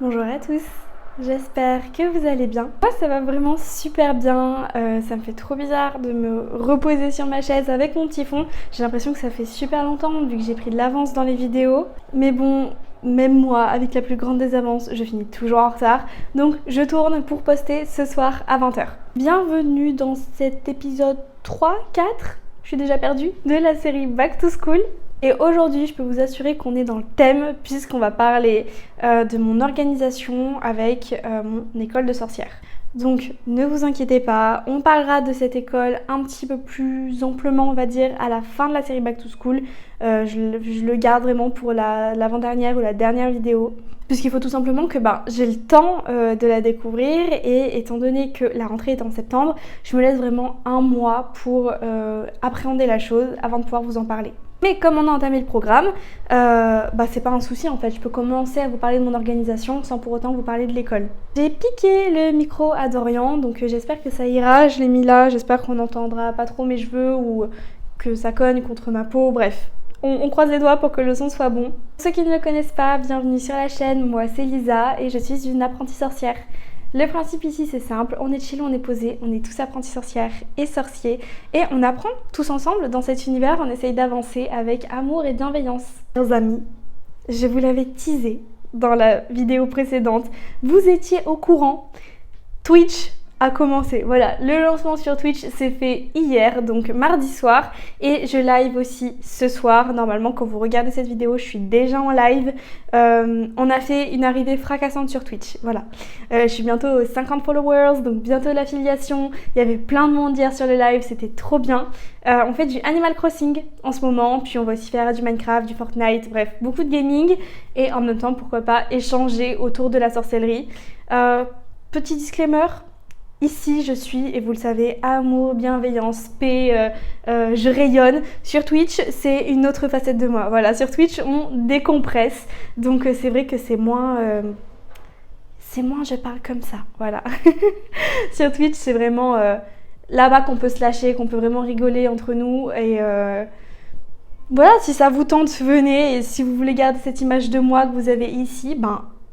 Bonjour à tous, j'espère que vous allez bien. Moi ça va vraiment super bien, ça me fait trop bizarre de me reposer sur ma chaise avec mon petit fond. J'ai l'impression que ça fait super longtemps vu que j'ai pris de l'avance dans les vidéos. Mais bon, même moi, avec la plus grande des avances, je finis toujours en retard. Donc je tourne pour poster ce soir à 20 h. Bienvenue dans cet épisode 3-4, je suis déjà perdue, de la série Back to School. Et aujourd'hui, je peux vous assurer qu'on est dans le thème puisqu'on va parler de mon organisation avec mon école de sorcière. Donc ne vous inquiétez pas, on parlera de cette école un petit peu plus amplement, on va dire, à la fin de la série Back to School. Je le garde vraiment pour l'avant-dernière ou la dernière vidéo. Puisqu'il faut tout simplement que j'ai le temps de la découvrir et étant donné que la rentrée est en septembre, je me laisse vraiment un mois pour appréhender la chose avant de pouvoir vous en parler. Mais comme on a entamé le programme, c'est pas un souci en fait, je peux commencer à vous parler de mon organisation sans pour autant vous parler de l'école. J'ai piqué le micro à Dorian, donc j'espère que ça ira, je l'ai mis là, j'espère qu'on n'entendra pas trop mes cheveux ou que ça cogne contre ma peau, bref. On croise les doigts pour que le son soit bon. Pour ceux qui ne me connaissent pas, bienvenue sur la chaîne, moi c'est Lisa et je suis une apprentie sorcière. Le principe ici c'est simple, on est chill, on est posé, on est tous apprentis sorcières et sorciers et on apprend tous ensemble dans cet univers, on essaye d'avancer avec amour et bienveillance. Chers amis, je vous l'avais teasé dans la vidéo précédente, vous étiez au courant, Twitch a commencé. Voilà, le lancement sur Twitch s'est fait hier, donc mardi soir, et je live aussi ce soir. Normalement, quand vous regardez cette vidéo, je suis déjà en live. On a fait une arrivée fracassante sur Twitch, voilà. Je suis bientôt aux 50 followers, donc bientôt l'affiliation. Il y avait plein de monde hier sur le live, c'était trop bien. On fait du Animal Crossing en ce moment, puis on va aussi faire du Minecraft, du Fortnite, bref, beaucoup de gaming, et en même temps, pourquoi pas, échanger autour de la sorcellerie. Petit disclaimer, ici, je suis, et vous le savez, amour, bienveillance, paix, je rayonne. Sur Twitch, c'est une autre facette de moi. Voilà, sur Twitch, on décompresse. Donc, c'est vrai que c'est moins, je parle comme ça. Voilà. Sur Twitch, c'est vraiment là-bas qu'on peut se lâcher, qu'on peut vraiment rigoler entre nous. Et voilà, si ça vous tente, venez. Et si vous voulez garder cette image de moi que vous avez ici,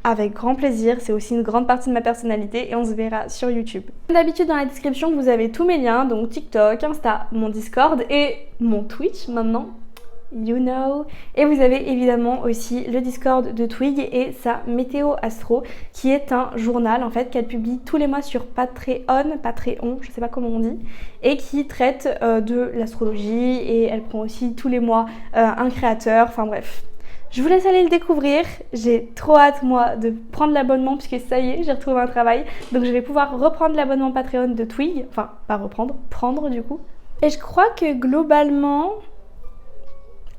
avec grand plaisir, c'est aussi une grande partie de ma personnalité et on se verra sur YouTube. Comme d'habitude dans la description vous avez tous mes liens, donc TikTok, Insta, mon Discord et mon Twitch maintenant, you know. Et vous avez évidemment aussi le Discord de Twig et sa météo astro qui est un journal en fait qu'elle publie tous les mois sur Patreon, je sais pas comment on dit, et qui traite de l'astrologie et elle prend aussi tous les mois un créateur, enfin bref. Je vous laisse aller le découvrir, j'ai trop hâte moi de prendre l'abonnement puisque ça y est, j'ai retrouvé un travail. Donc je vais pouvoir reprendre l'abonnement Patreon de Twig, enfin pas reprendre, prendre du coup. Et je crois que globalement...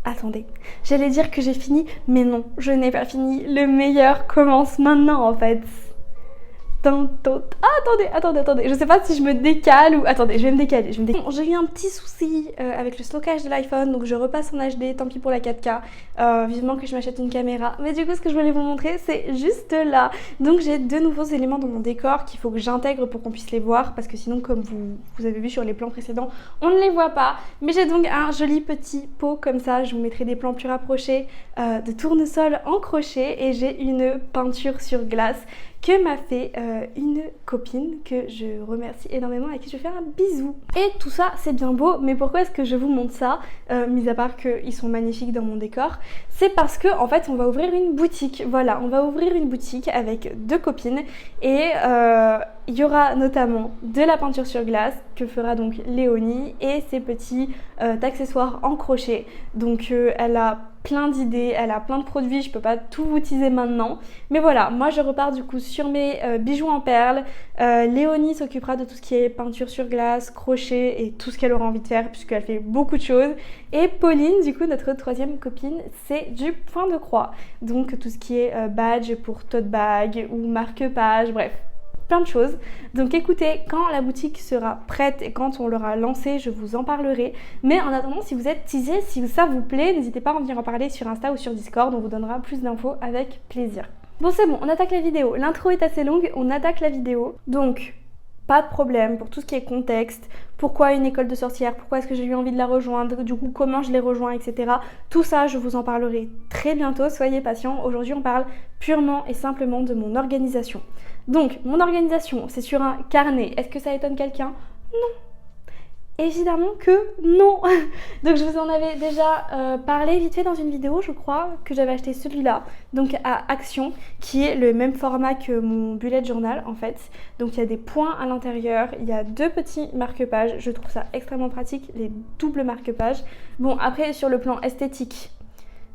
Attendez, j'allais dire que j'ai fini, mais non, je n'ai pas fini. Le meilleur commence maintenant en fait. Attendez, je sais pas si je me décale ou... Attendez, je vais me décaler, J'ai eu un petit souci avec le stockage de l'iPhone, donc je repasse en HD, tant pis pour la 4K, vivement que je m'achète une caméra. Mais du coup, ce que je voulais vous montrer, c'est juste là. Donc j'ai deux nouveaux éléments dans mon décor qu'il faut que j'intègre pour qu'on puisse les voir, parce que sinon, comme vous avez vu sur les plans précédents, on ne les voit pas. Mais j'ai donc un joli petit pot comme ça, je vous mettrai des plans plus rapprochés de tournesol en crochet, et j'ai une peinture sur glace que m'a fait une copine que je remercie énormément, à qui je vais faire un bisou. Et tout ça c'est bien beau, mais pourquoi est-ce que je vous montre ça, mis à part qu'ils sont magnifiques dans mon décor? C'est parce que en fait on va ouvrir une boutique, voilà, on va ouvrir une boutique avec deux copines et il y aura notamment de la peinture sur glace que fera donc Léonie et ses petits accessoires en crochet. Donc elle a plein d'idées, elle a plein de produits, je peux pas tout vous teaser maintenant. Mais voilà, moi je repars du coup sur mes bijoux en perles. Léonie s'occupera de tout ce qui est peinture sur glace, crochet et tout ce qu'elle aura envie de faire puisqu'elle fait beaucoup de choses. Et Pauline, du coup notre troisième copine, c'est du point de croix. Donc tout ce qui est badge pour tote bag ou marque-page, bref. Plein de choses. Donc écoutez, quand la boutique sera prête et quand on l'aura lancée, je vous en parlerai. Mais en attendant, si vous êtes teasé, si ça vous plaît, n'hésitez pas à venir en parler sur Insta ou sur Discord, on vous donnera plus d'infos avec plaisir. Bon c'est bon, on attaque la vidéo. L'intro est assez longue, on attaque la vidéo. Donc, pas de problème pour tout ce qui est contexte, pourquoi une école de sorcière, pourquoi est-ce que j'ai eu envie de la rejoindre, du coup comment je l'ai rejoint, etc. Tout ça, je vous en parlerai très bientôt, soyez patients. Aujourd'hui, on parle purement et simplement de mon organisation. Donc, mon organisation, c'est sur un carnet. Est-ce que ça étonne quelqu'un? Non. Évidemment que non. Donc je vous en avais déjà parlé vite fait dans une vidéo, je crois, que j'avais acheté celui-là, donc à Action, qui est le même format que mon bullet journal en fait. Donc il y a des points à l'intérieur, il y a 2 petits marque-pages, je trouve ça extrêmement pratique, les doubles marque-pages. Bon, après sur le plan esthétique,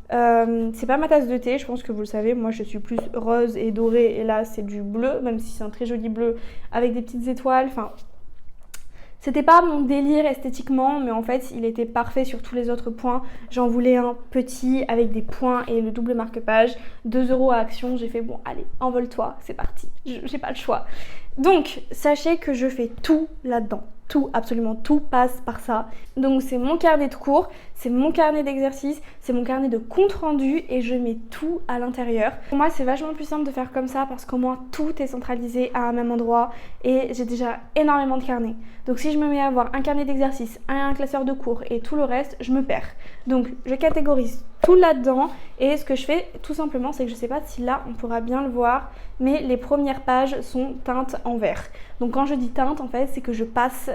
c'est pas ma tasse de thé, je pense que vous le savez, moi je suis plus rose et doré, et là c'est du bleu, même si c'est un très joli bleu avec des petites étoiles, enfin... C'était pas mon délire esthétiquement, mais en fait, il était parfait sur tous les autres points. J'en voulais un petit avec des points et le double marque-page. 2 € à Action, j'ai fait bon, allez, envole-toi, c'est parti. J'ai pas le choix. Donc, sachez que je fais tout là-dedans. Tout, absolument tout passe par ça. Donc, c'est mon carnet de cours, c'est mon carnet d'exercice, c'est mon carnet de compte rendu et je mets tout à l'intérieur. Pour moi, c'est vachement plus simple de faire comme ça parce qu'au moins tout est centralisé à un même endroit et j'ai déjà énormément de carnets. Donc, si je me mets à avoir un carnet d'exercice, un classeur de cours et tout le reste, je me perds. Donc, je catégorise tout là-dedans et ce que je fais tout simplement, c'est que je sais pas si là on pourra bien le voir, mais les premières pages sont teintes en vert. Donc quand je dis teinte, en fait, c'est que je passe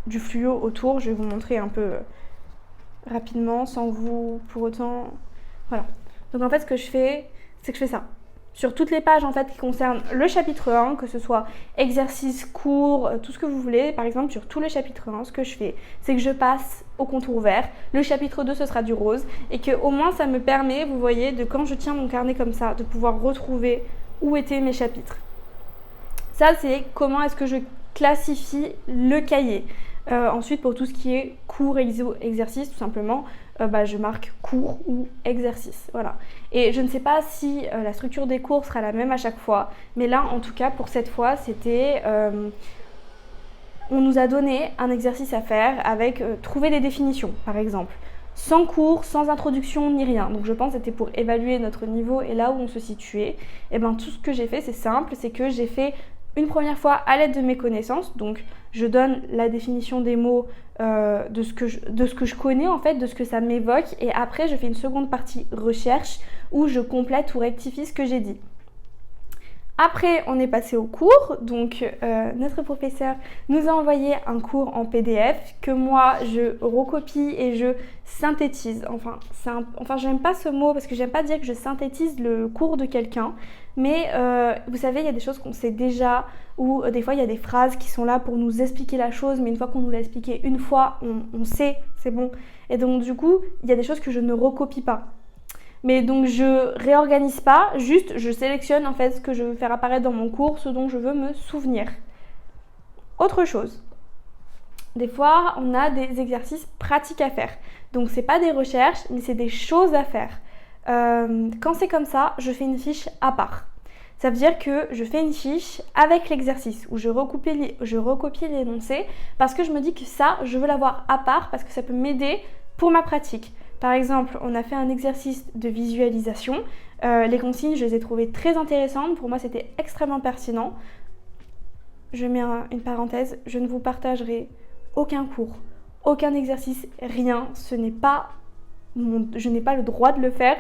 du fluo autour. Je vais vous montrer un peu rapidement sans vous pour autant... Voilà. Donc en fait, ce que je fais, c'est que je fais ça. Sur toutes les pages en fait qui concernent le chapitre 1, que ce soit exercice, cours, tout ce que vous voulez, par exemple sur tout le chapitre 1, ce que je fais, c'est que je passe au contour vert. Le chapitre 2, ce sera du rose et que au moins ça me permet, vous voyez, de quand je tiens mon carnet comme ça, de pouvoir retrouver où étaient mes chapitres. Ça, c'est comment est-ce que je classifie le cahier. Ensuite, pour tout ce qui est cours, exercice, tout simplement, je marque cours ou exercice. Voilà. Et je ne sais pas si la structure des cours sera la même à chaque fois, mais là, en tout cas, pour cette fois, c'était... on nous a donné un exercice à faire avec trouver des définitions, par exemple. Sans cours, sans introduction ni rien. Donc je pense que c'était pour évaluer notre niveau et là où on se situait. Et bien tout ce que j'ai fait, c'est simple, c'est que j'ai fait une première fois à l'aide de mes connaissances. Donc je donne la définition des mots de ce que je connais en fait, de ce que ça m'évoque. Et après, je fais une seconde partie recherche où je complète ou rectifie ce que j'ai dit. Après, on est passé au cours, donc notre professeur nous a envoyé un cours en PDF que moi, je recopie et je synthétise. Enfin, j'aime pas ce mot parce que j'aime pas dire que je synthétise le cours de quelqu'un, mais vous savez, il y a des choses qu'on sait déjà ou des fois, il y a des phrases qui sont là pour nous expliquer la chose, mais une fois qu'on nous l'a expliqué une fois, on sait, c'est bon. Et donc, du coup, il y a des choses que je ne recopie pas. Mais donc je réorganise pas, juste je sélectionne en fait ce que je veux faire apparaître dans mon cours, ce dont je veux me souvenir. Autre chose, des fois on a des exercices pratiques à faire. Donc c'est pas des recherches, mais c'est des choses à faire. Quand c'est comme ça, je fais une fiche à part. Ça veut dire que je fais une fiche avec l'exercice où je recopie l'énoncé parce que je me dis que ça, je veux l'avoir à part parce que ça peut m'aider pour ma pratique. Par exemple, on a fait un exercice de visualisation. Les consignes, je les ai trouvées très intéressantes. Pour moi, c'était extrêmement pertinent. Je mets une parenthèse. Je ne vous partagerai aucun cours, aucun exercice, rien. Je n'ai pas le droit de le faire.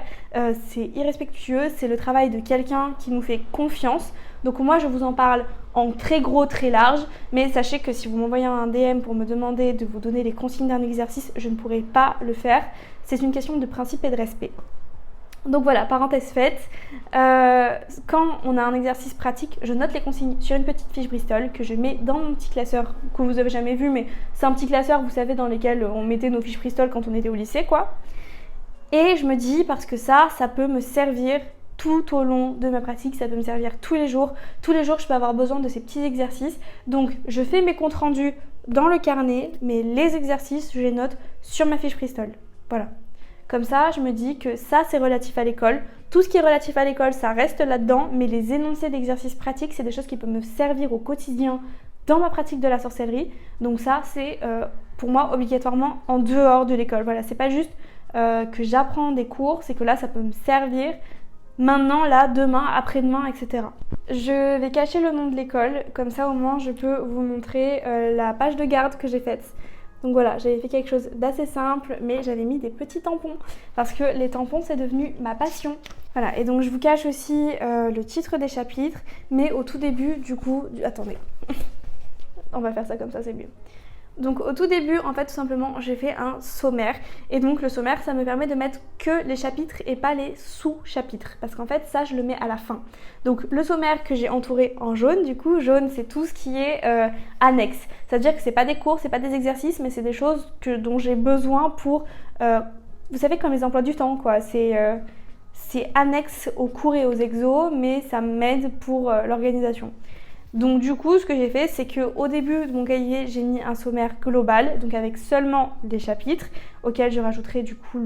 C'est irrespectueux. C'est le travail de quelqu'un qui nous fait confiance. Donc moi, je vous en parle en très gros, très large. Mais sachez que si vous m'envoyez un DM pour me demander de vous donner les consignes d'un exercice, je ne pourrai pas le faire. C'est une question de principe et de respect. Donc voilà, parenthèse faite. Quand on a un exercice pratique, je note les consignes sur une petite fiche Bristol que je mets dans mon petit classeur que vous avez jamais vu, mais c'est un petit classeur, vous savez, dans lequel on mettait nos fiches Bristol quand on était au lycée, quoi. Et je me dis, parce que ça peut me servir tout au long de ma pratique, ça peut me servir tous les jours. Tous les jours, je peux avoir besoin de ces petits exercices. Donc, je fais mes comptes rendus dans le carnet, mais les exercices, je les note sur ma fiche Bristol. Voilà. Comme ça, je me dis que ça, c'est relatif à l'école. Tout ce qui est relatif à l'école, ça reste là-dedans, mais les énoncés d'exercices pratiques, c'est des choses qui peuvent me servir au quotidien dans ma pratique de la sorcellerie. Donc ça, c'est pour moi obligatoirement en dehors de l'école. Voilà, c'est pas juste que j'apprends des cours, c'est que là, ça peut me servir maintenant, là, demain, après-demain, etc. Je vais cacher le nom de l'école, comme ça au moins je peux vous montrer la page de garde que j'ai faite. Donc voilà, j'avais fait quelque chose d'assez simple, mais j'avais mis des petits tampons, parce que les tampons c'est devenu ma passion. Voilà, et donc je vous cache aussi le titre des chapitres, mais au tout début, du coup... Attendez, on va faire ça comme ça, c'est mieux. Donc au tout début, en fait, tout simplement, j'ai fait un sommaire. Et donc le sommaire, ça me permet de mettre que les chapitres et pas les sous-chapitres. Parce qu'en fait, ça, je le mets à la fin. Donc le sommaire que j'ai entouré en jaune, du coup, jaune, c'est tout ce qui est annexe. C'est-à-dire que c'est pas des cours, c'est pas des exercices, mais c'est des choses dont j'ai besoin pour... vous savez, comme les emplois du temps, quoi. C'est annexe aux cours et aux exos, mais ça m'aide pour l'organisation. Donc du coup, ce que j'ai fait, c'est qu'au début de mon cahier, j'ai mis un sommaire global, donc avec seulement des chapitres, auxquels je rajouterai du coup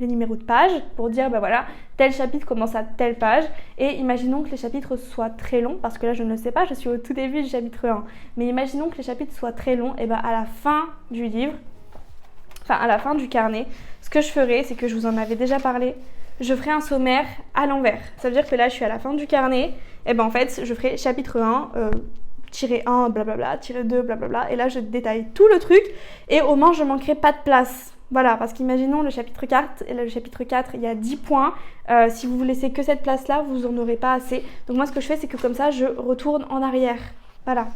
les numéros de page, pour dire, bah voilà, tel chapitre commence à telle page, et imaginons que les chapitres soient très longs, parce que là je ne le sais pas, je suis au tout début du chapitre 1, mais imaginons que les chapitres soient très longs, et bah à la fin du livre, enfin à la fin du carnet, ce que je ferai, c'est que je vous en avais déjà parlé, je ferai un sommaire à l'envers. Ça veut dire que là, je suis à la fin du carnet. Et ben en fait, je ferai chapitre 1, tiré 1, blablabla, tiré 2, blablabla. Et là, je détaille tout le truc. Et au moins, je ne manquerai pas de place. Voilà, parce qu'imaginons le chapitre 4, et là, le chapitre 4, il y a 10 points. Si vous vous laissez que cette place-là, vous n'en aurez pas assez. Donc moi, ce que je fais, c'est que comme ça, je retourne en arrière. Voilà.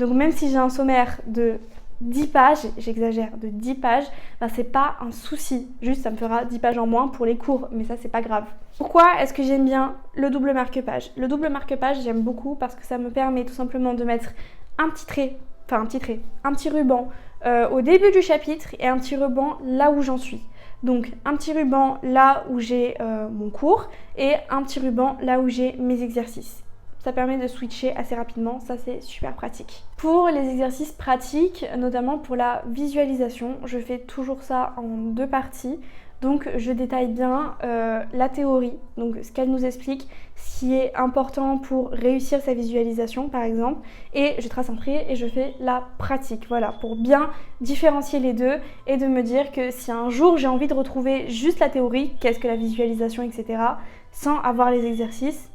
Donc même si j'ai un sommaire de 10 pages, j'exagère, de 10 pages, ben c'est pas un souci. Juste, ça me fera 10 pages en moins pour les cours, mais ça, c'est pas grave. Pourquoi est-ce que j'aime bien le double marque-page? Le double marque-page, j'aime beaucoup parce que ça me permet tout simplement de mettre un petit ruban au début du chapitre et un petit ruban là où j'en suis. Donc, un petit ruban là où j'ai mon cours et un petit ruban là où j'ai mes exercices. Ça permet de switcher assez rapidement, ça c'est super pratique. Pour les exercices pratiques, notamment pour la visualisation, je fais toujours ça en 2 parties. Donc je détaille bien la théorie, donc ce qu'elle nous explique, ce qui est important pour réussir sa visualisation par exemple, et je trace un trait et je fais la pratique, voilà, pour bien différencier les deux et de me dire que si un jour j'ai envie de retrouver juste la théorie, qu'est-ce que la visualisation, etc., sans avoir les exercices,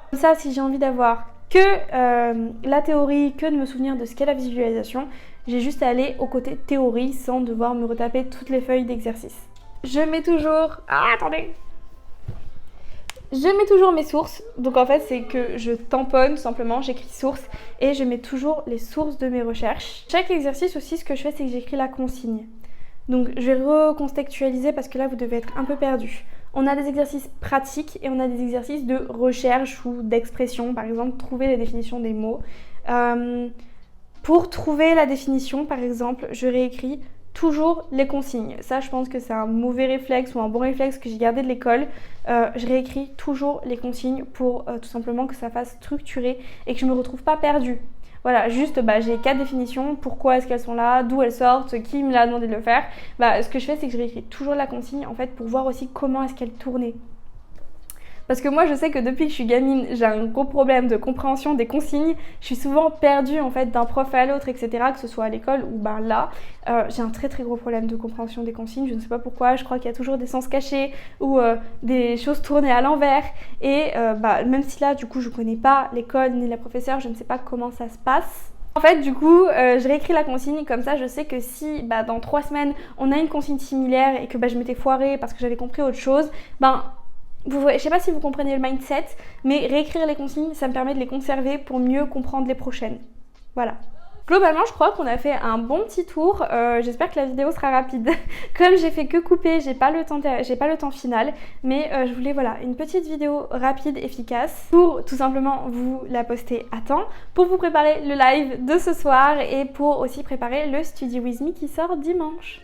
comme ça, si j'ai envie d'avoir que la théorie, que de me souvenir de ce qu'est la visualisation, j'ai juste à aller au côté théorie sans devoir me retaper toutes les feuilles d'exercice. Je mets toujours... Ah, attendez! Je mets toujours mes sources, donc en fait c'est que je tamponne simplement, j'écris source et je mets toujours les sources de mes recherches. Chaque exercice aussi, ce que je fais, c'est que j'écris la consigne. Donc je vais recontextualiser parce que là vous devez être un peu perdu. On a des exercices pratiques et on a des exercices de recherche ou d'expression, par exemple trouver la définition des mots. Pour trouver la définition, par exemple, je réécris toujours les consignes. Ça, je pense que c'est un mauvais réflexe ou un bon réflexe que j'ai gardé de l'école. Je réécris toujours les consignes pour tout simplement que ça fasse structuré et que je ne me retrouve pas perdue. Voilà, juste j'ai 4 définitions, pourquoi est-ce qu'elles sont là, d'où elles sortent, qui me l'a demandé de le faire. Ce que je fais, c'est que je réécris toujours la consigne en fait pour voir aussi comment est-ce qu'elle tournait. Parce que moi je sais que depuis que je suis gamine, j'ai un gros problème de compréhension des consignes. Je suis souvent perdue en fait d'un prof à l'autre, etc. Que ce soit à l'école ou là. J'ai un très très gros problème de compréhension des consignes. Je ne sais pas pourquoi, je crois qu'il y a toujours des sens cachés ou des choses tournées à l'envers. Et même si là du coup je connais pas l'école ni la professeure, je ne sais pas comment ça se passe. En fait, du coup, je réécris la consigne, comme ça je sais que si dans 3 semaines on a une consigne similaire et que je m'étais foirée parce que j'avais compris autre chose, je sais pas si vous comprenez le mindset, mais réécrire les consignes, ça me permet de les conserver pour mieux comprendre les prochaines. Voilà. Globalement, je crois qu'on a fait un bon petit tour. J'espère que la vidéo sera rapide. Comme j'ai fait que couper, j'ai pas le temps final, mais je voulais une petite vidéo rapide, efficace, pour tout simplement vous la poster à temps, pour vous préparer le live de ce soir et pour aussi préparer le Study With Me qui sort dimanche.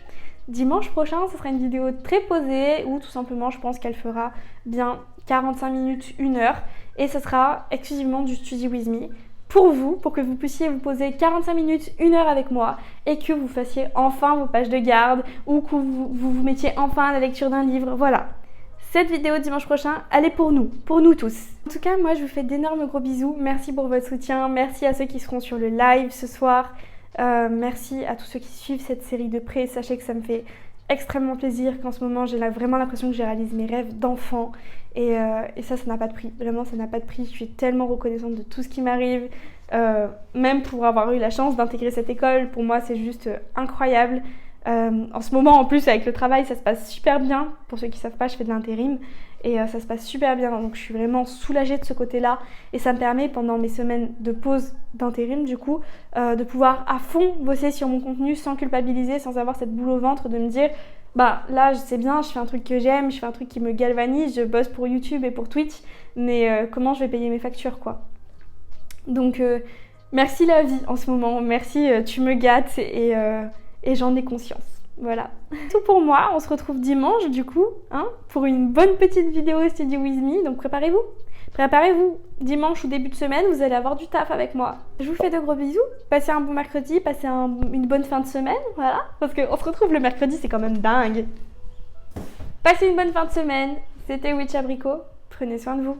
Dimanche prochain, ce sera une vidéo très posée où tout simplement je pense qu'elle fera bien 45 minutes, 1 heure et ce sera exclusivement du Study With Me pour vous, pour que vous puissiez vous poser 45 minutes, 1 heure avec moi et que vous fassiez enfin vos pages de garde ou que vous mettiez enfin à la lecture d'un livre, voilà. Cette vidéo dimanche prochain, elle est pour nous tous. En tout cas, moi je vous fais d'énormes gros bisous, merci pour votre soutien, merci à ceux qui seront sur le live ce soir. Merci à tous ceux qui suivent cette série de près. Sachez que ça me fait extrêmement plaisir qu'en ce moment j'ai vraiment l'impression que je réalise mes rêves d'enfant Et ça n'a pas de prix. Vraiment, ça n'a pas de prix. Je suis tellement reconnaissante de tout ce qui m'arrive. Même pour avoir eu la chance d'intégrer cette école, pour moi, c'est juste incroyable. En ce moment, en plus, avec le travail, ça se passe super bien. Pour ceux qui ne savent pas, je fais de l'intérim et ça se passe super bien. Donc, je suis vraiment soulagée de ce côté-là. Et ça me permet, pendant mes semaines de pause d'intérim, du coup, de pouvoir à fond bosser sur mon contenu sans culpabiliser, sans avoir cette boule au ventre de me dire bah là, c'est bien, je fais un truc que j'aime, je fais un truc qui me galvanise, je bosse pour YouTube et pour Twitch, mais comment je vais payer mes factures, quoi. Donc, merci la vie en ce moment. Merci, tu me gâtes et j'en ai conscience. Voilà. Tout pour moi. On se retrouve dimanche du coup, hein, pour une bonne petite vidéo Study With Me. Donc préparez-vous. Préparez-vous. Dimanche ou début de semaine, vous allez avoir du taf avec moi. Je vous fais de gros bisous. Passez un bon mercredi, passez une bonne fin de semaine. Voilà. Parce qu'on se retrouve le mercredi, c'est quand même dingue. Passez une bonne fin de semaine. C'était Witch Abricot. Prenez soin de vous.